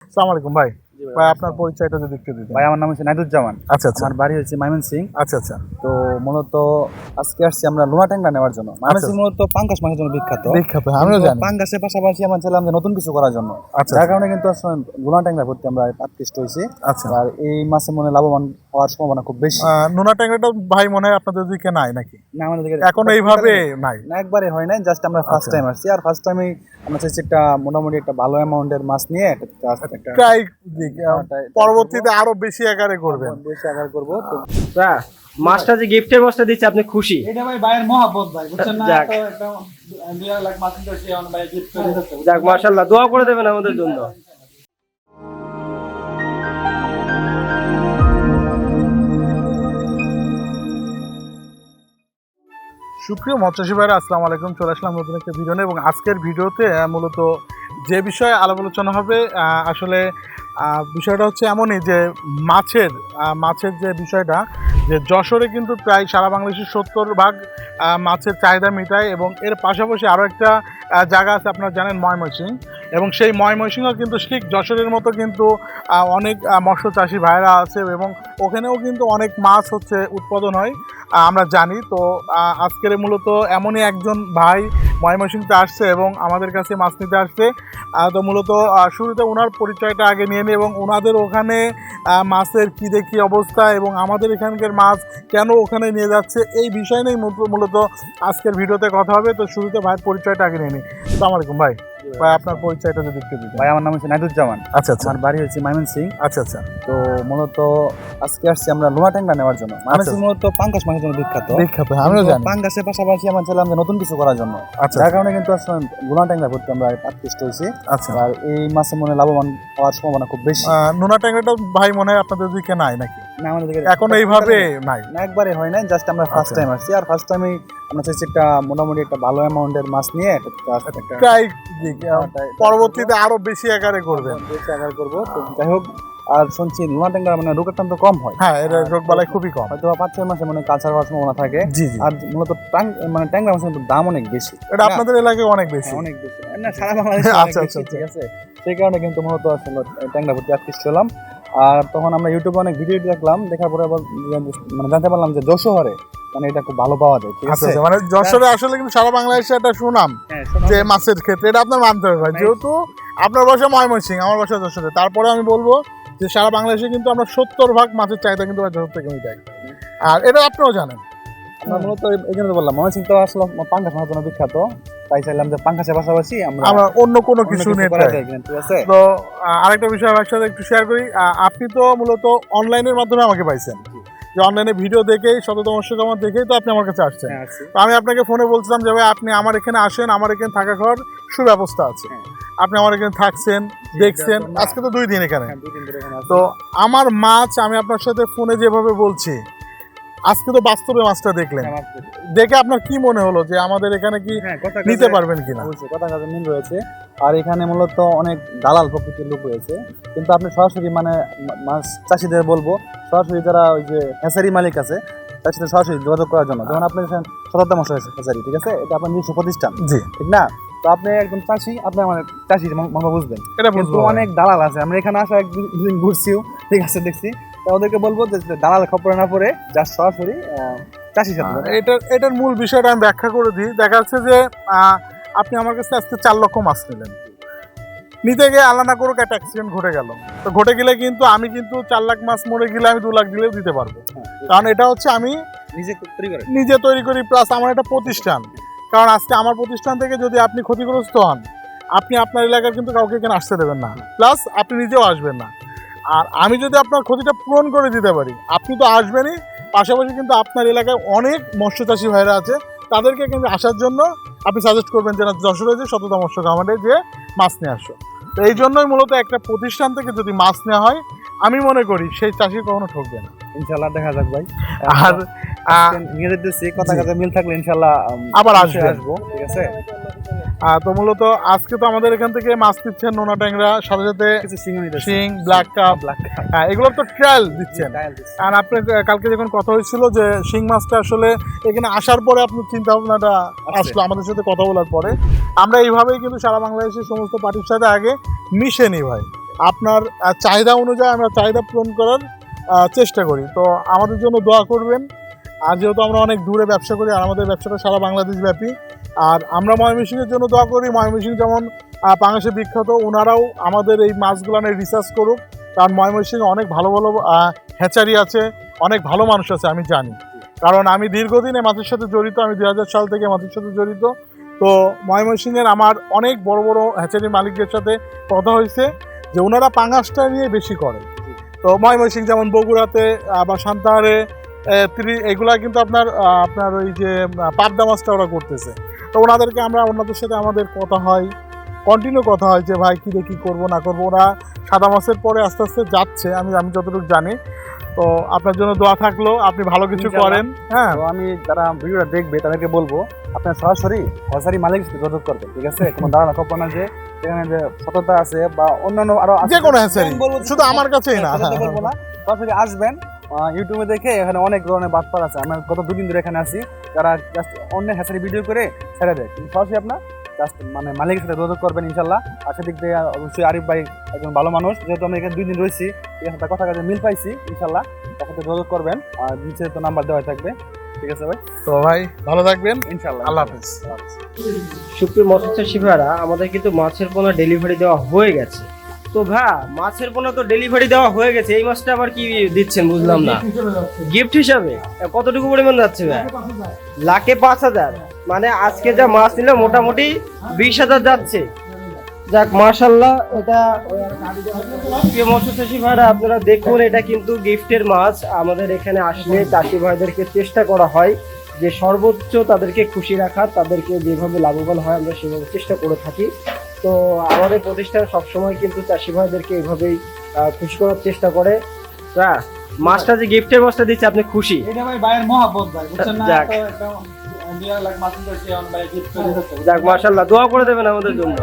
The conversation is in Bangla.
আসসালামু আলাইকুম ভাই। ভাই আপনার পরিচয়টা যদি একটু দিতেন। ভাই আমার নাম হচ্ছে নাইদুজ্জামান। আচ্ছা, আচ্ছা। আমার বাড়ি হচ্ছে ময়মনসিং। আচ্ছা, আচ্ছা। তো মূলত আজকে আসছি আমরা লোনা ট্যাংরা নেওয়ার জন্য। ময়মনসিং মূলত পাঙ্গাস মাছের জন্য বিখ্যাত। বিখ্যাত, আমিও জানি। পাঙ্গাসের পাশাপাশি আমরা চাইলাম যে নতুন কিছু করার জন্য। আচ্ছা, যার কারণে কিন্তু আসলে লোনা ট্যাংরা করতে আমরা আকৃষ্ট হয়েছি। আচ্ছা। আর এই মাছে মনে লাভবান হওয়ার সম্ভাবনা খুব বেশি। নোনা ট্যাংরাটা ভাই মনে হয় আপনাদের দিকে নাই নাকি? না আমাদের দিকে এখন এইভাবে নাই। না একবারে হয় নাই, জাস্ট আমরা ফার্স্ট টাইম আসছি। আর ফার্স্ট টাইমে আমরা চাইছি একটা মোটামুটি একটা ভালো অ্যামাউন্টের মাছ নিয়ে একটা ট্রাই পরবর্তীতে আরো বেশি আকারে করবেন। বেশি আকার করবো। তো মাছটা যে গিফটের মাছটা দিচ্ছে আপনি খুশি? এটা ভাই ভাইয়ের মহব্বত ভাই, বুঝছেন না? যাক। তো একটা 2 লাখ মাছ কিনতে এসে এখন ভাই গিফট করে দিচ্ছে। যাক মাশাআল্লাহ, দোয়া করে দেবেন আমাদের জন্য। সুপ্রিয় মৎস্যজীবী ভাইরা, আসসালামু আলাইকুম। চলে আসলাম নতুন একটা ভিডিও নিয়ে এবং আজকের ভিডিওতে মূলত যে বিষয়ে আলাপ আলোচনা হবে আসলে বিষয়টা হচ্ছে এমনই যে মাছের যে বিষয়টা, যে যশোরে কিন্তু প্রায় সারা বাংলাদেশের 70% মাছের চাহিদা মেটায় এবং এর পাশাপাশি আরও একটা জায়গা আছে, আপনারা জানেন, ময়মনসিং। এবং সেই ময়মনসিংও কিন্তু ঠিক যশোরের মতো কিন্তু অনেক মৎস্য চাষি ভাইরা আছে এবং ওখানেও কিন্তু অনেক মাছ হচ্ছে উৎপাদন হয়, আমরা জানি। তো আজকের মূলত এমনই একজন ভাই ময়মনসিংতে আসছে এবং আমাদের কাছে মাছ নিতে আসছে। তো মূলত শুরুতে ওনার পরিচয়টা আগে নিয়ে নিই এবং ওনাদের ওখানে মাছের কী দেখি অবস্থা এবং আমাদের এখানকার মাছ কেন ওখানে নিয়ে যাচ্ছে, এই বিষয় নিয়েই মূলত আজকের ভিডিওতে কথা হবে। তো শুরুতে ভাইয়ের পরিচয়টা আগে নিয়ে নিই। আসসালামু আলাইকুম ভাই। ভাই আপনার পরিচয়টা যদি একটু দিতেন। ভাই আমার নাম হচ্ছে নাইদুজ্জামান। আচ্ছা, আচ্ছা। আমার বাড়ি হচ্ছে ময়মনসিং। আচ্ছা, আচ্ছা। তো মূলত আজকে আসছি আমরা লোনা ট্যাংরা নেওয়ার জন্য। ময়মনসিং মূলত পাঙ্গাস মাছের জন্য বিখ্যাত। বিখ্যাত, আমিও জানি। পাঙ্গাসের পাশাপাশি আমরা চাইলাম যে নতুন কিছু করার জন্য। আচ্ছা, যার কারণে কিন্তু আসলে লোনা ট্যাংরা করতে আমরা আকৃষ্ট হয়েছি। আচ্ছা। আর এই মাছে মনে লাভবান হওয়ার সম্ভাবনা খুব বেশি। নোনা ট্যাংরাটা ভাই মনে হয় আপনাদের দিকে নাই নাকি? না আমাদের দিকে এখন এইভাবে নাই। না একবারে হয় নাই, জাস্ট আমরা ফার্স্ট আচ্ছা। টাইম আসছি। আর ফার্স্ট টাইমে আমরা চাইছি একটা মোটামুটি একটা ভালো অ্যামাউন্টের মাছ নিয়ে একটা ট্রাই পরবর্তীতে আরো বেশি আকারে করবেন। বেশি আকার করবো। তো যাই হোক, আর শুনছি লোনা ট্যাংরা মানে রোগের টান তো কম হয়। হ্যাঁ, এটা রোগবালাই খুবই কম। হয়তো 5-6 মাসে মানে কালচার হওয়ার সম্ভাবনা থাকে। জি, জি। আর মূলত মানে ট্যাংরা মাছের কিন্তু দাম অনেক বেশি। এটা আপনাদের এলাকায় অনেক বেশি। হ্যাঁ, অনেক বেশি না, সারা বাংলাদেশে আচ্ছা, অনেক আচ্ছা, বেশি, ঠিক আছে। সেই কারণে কিন্তু মূলত আসলে ট্যাংরা প্রতি আকৃষ্ট হলাম। আর তখন আমরা ইউটিউবে অনেক ভিডিও দেখলাম, দেখার পরে আবার মানে জানতে পারলাম যে যশোরে মানে এটা খুব ভালো পাওয়া যায়, ঠিক আচ্ছা, আছে। আচ্ছা। মানে যশোরে আসলে কিন্তু সারা বাংলাদেশে একটা সুনাম হ্যাঁ, যে মাছের ক্ষেত্রে, এটা আপনার মানতে হবে ভাই। যেহেতু আপনার বাসা ময়মনসিং, আমার বাসা যশোরে, তারপরে আমি বলবো যে সারা বাংলাদেশে কিন্তু আমরা 70% মাছের চাহিদা কিন্তু যশোর থেকে মিটাই। আর এটা আপনিও জানেন। আমরা মূলত এই জন্য বললাম ময়মনসিং তো আসলে পাঙ্গাস মাছের জন্য বিখ্যাত। তাই চাইলাম যে পাঙ্গাসের পাশাপাশি আমরা অন্য কোনো কিছু নিয়ে করা যায় কিনা, ঠিক আছে। তো আরেকটা বিষয় আমার সাথে একটু শেয়ার করি। আপনি তো মূলত অনলাইনের মাধ্যমে আমাকে পাইছেন, যে অনলাইনে ভিডিও দেখেই, শততমস্যকামার দেখেই তো আপনি আমার কাছে আসছেন। হ্যাঁ, আসছি। তো আমি আপনাকে ফোনে বলছিলাম যে ভাই আপনি আমার এখানে আসেন, আমার এখানে থাকা খাওয়ার সুব্যবস্থা আছে। হ্যাঁ। আপনি আমার এখানে থাকছেন, দেখছেন, আজকে তো 2 দিন এখানে। হ্যাঁ, 2 দিন ধরে এখানে আছি। তো আমার মাছ আমি আপনার সাথে ফোনে যেভাবে বলছি, আজকে তো বাস্তবে মাছটা দেখলেন, হ্যাঁ, দেখে আপনার কি মনে হলো যে আমাদের এখানে কি হ্যাঁ, কথা নিতে পারবেন কিনা? অবশ্যই কথা কাজে মিল রয়েছে। আর এখানে মূলত অনেক দালাল প্রকৃতির লোক রয়েছে, কিন্তু আপনি সরাসরি মানে মাছ চাষিদের বলবো, সরাসরি যারা ওই যে হ্যাচারি মালিক আছে তার সাথে সরাসরি যোগাযোগ করার জন্য। যেমন আপনি সততা মশা হ্যাচারি, ঠিক আছে, এটা আপনার নিজস্ব প্রতিষ্ঠান, জি, ঠিক না? তো আপনি একজন চাষি, আপনি আমার চাষি মনে বুঝবেন। এটা কিন্তু বুঝবো। অনেক দালাল আছে, আমরা এখানে আসা একদিন ঘুরছিও, ঠিক আছে, দেখছি। তো ওদেরকে বলবো যে দালাল খবরে না পড়ে জাস্ট সরাসরি চাষির সাথে। এটার মূল বিষয়টা আমি ব্যাখ্যা করে দিই। দেখা যাচ্ছে যে আপনি আমার কাছে আজকে 4 লক্ষ মাছ নিলেন, নিতে গিয়ে আল্লাহ না করুক একটা অ্যাক্সিডেন্ট ঘটে গেল। তো ঘটে গেলে কিন্তু আমি কিন্তু 4 লাখ মাছ মরে গেলে আমি 2 লাখ দিলেও দিতে পারবো, কারণ এটা হচ্ছে আমি নিজে তৈরি করি, প্লাস আমার একটা প্রতিষ্ঠান। কারণ আজকে আমার প্রতিষ্ঠান থেকে যদি আপনি ক্ষতিগ্রস্ত হন, আপনি আপনার এলাকার কিন্তু কাউকে এখানে আসতে দেবেন না, প্লাস আপনি নিজেও আসবেন না। আর আমি যদি আপনার ক্ষতিটা পূরণ করে দিতে পারি, আপনি তো আসবেনই, পাশাপাশি কিন্তু আপনার এলাকায় অনেক মৎস্য চাষি ভাইরা আছে, তাদেরকে কিন্তু আসার জন্য আপনি সাজেস্ট করবেন যে না, যশোরে যে সততা মৎস্য খামারে যে মাছ নিয়ে আসো। তো এই জন্যই মূলত একটা প্রতিষ্ঠান থেকে যদি মাছ নেওয়া হয়, আমি মনে করি সেই চাষি কখনো ঠকবে না। ইনশাআল্লাহ দেখা যাক ভাই। আর নিয়ে যেতেছি, কথা কাজে মিল থাকলে ইনশাআল্লাহ আবার আসবো, ঠিক আছে। তো মূলত আজকে তো আমাদের এখান থেকে মাছ দিচ্ছেন নোনা ট্যাংরা, সাথে সাথে কিছু শিং শিং, ব্ল্যাক কাপ, এগুলো তো ট্রায়াল দিচ্ছেন। আর আপনি কালকে যখন কথা হয়েছিল যে শিং মাছটা আসলে এখানে আসার পরে আপনার চিন্তা ভাবনাটা আসলো আমাদের সাথে কথা বলার পরে, আমরা এইভাবেই কিন্তু সারা বাংলাদেশের সমস্ত পার্টির সাথে আগে মিশে নিই ভাই। আপনার চাহিদা অনুযায়ী আমরা চাহিদা পূরণ করার চেষ্টা করি। তো আমাদের জন্য দোয়া করবেন। আর যেহেতু আমরা অনেক দূরে ব্যবসা করি আর আমাদের ব্যবসাটা সারা বাংলাদেশ ব্যাপী, আর আমরা ময়মনসিংহের জন্য দোয়া করি। ময়মনসিংহ যেমন পাঙাশে বিখ্যাত, ওনারাও আমাদের এই মাছগুলো নিয়ে রিসার্চ করুক, কারণ ময়মনসিংহে অনেক ভালো ভালো হ্যাচারি আছে, অনেক ভালো মানুষ আছে আমি জানি, কারণ আমি দীর্ঘদিন এই মাছের সাথে জড়িত। আমি 2000 সাল থেকে মাছের সাথে জড়িত। তো ময়মনসিংহের আমার অনেক বড় বড় হ্যাচারি মালিকদের সাথে কথা হয়েছে যে ওনারা পাঙাশটা নিয়ে বেশি করে। তো ময়মনসিংহ যেমন বগুড়াতে বা সান্তাহারে এগুলা কিন্তু আপনার ওই যে পাবদা মাছটা ওরা করতেছে। তো ওনাদেরকে ওনাদের সাথে আমাদের কথা হয়, কন্টিনিউ কথা হয় যে ভাই কী দেখি করবো না করবো। ওরা সাদা মাছের পরে আস্তে আস্তে যাচ্ছে, আমি যতটুকু জানি। তো আপনার জন্য দোয়া থাকলো, আপনি ভালো কিছু করেন। হ্যাঁ, তো আমি যারা ভিডিওটা দেখবে তাদেরকে বলবো আপনার সরাসরি হ্যাচারি মালিকের সাথে যোগাযোগ করবেন, ঠিক আছে? কোনো দাঁড়ানো খবর না যে সেখানে যে সততা আছে বা অন্যান্য আরো যে কোনো হ্যাচারি, শুধু আমার কাছেই না। সেটা বলবো না, সরাসরি আসবেন। ইউটিউবে দেখে এখানে অনেক ধরনের বাটপার আছে। আমরা গত 2 দিন ধরে এখানে আছি, যারা জাস্ট অন্য হ্যাচারি ভিডিও করে ছেড়ে দেয়। কিন্তু সরাসরি আপনার জাস্ট মানে মালিকের সাথে যোগাযোগ করবেন ইনশাল্লাহ। আর সেদিক থেকে অবশ্যই আরিফ ভাই একজন ভালো মানুষ, যেহেতু আমরা এখানে 2 দিন রয়েছি, ঠিক আছে, তার কথা কাজে মিল পাইছি ইনশাল্লাহ। তার সাথে যোগাযোগ করবেন, আর নিচে তো নাম্বার দেওয়া থাকবে, ঠিক আছে ভাই? তো ভাই ভালো থাকবেন, ইনশাল্লাহ, আল্লাহ হাফেজ। সুপ্রিয় মৎস্য চাষী ভাইরা, আমাদের কিন্তু মাছের পোনা ডেলিভারি দেওয়া হয়ে গেছে। তো ভাই, মাছের পোনা তো ডেলিভারি দেওয়া হয়ে গেছে, এই মাছটা আবার কি দিচ্ছেন বুঝলাম না। গিফট হিসাবে কতটুকু পরিমাণ যাচ্ছে ভাই? লাখে 5,000, মানে আজকে যা মাছ নিলে মোটামুটি 20,000 যাচ্ছে। যাক মাশাআল্লাহ। এটা প্রিয় মৎস্য চাষী ভাইরা, আপনারা দেখুন, এটা কিন্তু গিফটের মাছ। আমাদের এখানে আসলে চাষি ভাইদেরকে চেষ্টা করা হয় যে সর্বোচ্চ তাদেরকে খুশি রাখা, তাদেরকে যেভাবে লাভবান হয় আমরা সেভাবে চেষ্টা করে থাকি। তো আমাদের প্রতিষ্ঠান সবসময় কিন্তু চাষি ভাইদেরকে এইভাবেই খুশি করার চেষ্টা করে। হ্যাঁ, মাছটা যে গিফটের মাছটা দিচ্ছে আপনি খুশি? এটা ভাই ভাইয়ের মহব্বত ভাই, বুঝছেন না? যাক। তো একটা 2 লাখ মাছ দিতে ভাই গিফট করে দিতে। যাক মাশাআল্লাহ, দোয়া করে দেবেন আমাদের জন্য।